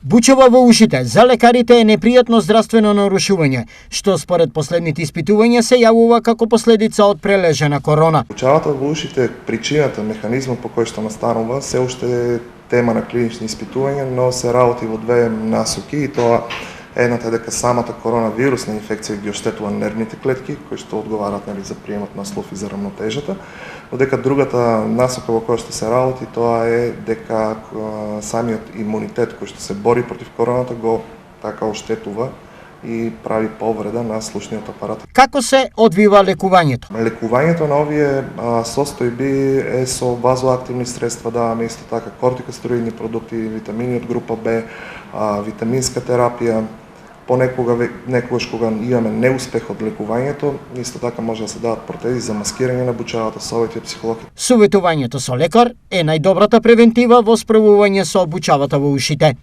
Бучава во ушите за лекарите е непријатно здравствено нарушување, што според последните испитувања се јавува како последица од прележена корона. Бучавата во ушите, причината, механизмот по кој што настанува, се уште е тема на клинични испитувања, но се работи во две насоки и тоа едната е дека самата коронавирусна инфекција ги оштетува нервните клетки, кои што одговарат за приемот на слов и за рамнотежата, но дека другата насока во која што се работи тоа е дека самиот имунитет кој што се бори против короната го така оштетува и прави повреда на слушниот апарат. Како се одвива лекувањето? Лекувањето на овие состојби е со вазоактивни средства, даваме исто така кортикостероидни продукти, витамини од група Б, витаминска терапија. Некогаш кога имаме неуспех од лекувањето, исто така може да се дадат протези за маскирање на бучавата, совети од психолог. Советувањето со лекар е најдобрата превентива во справување со бучавата во ушите.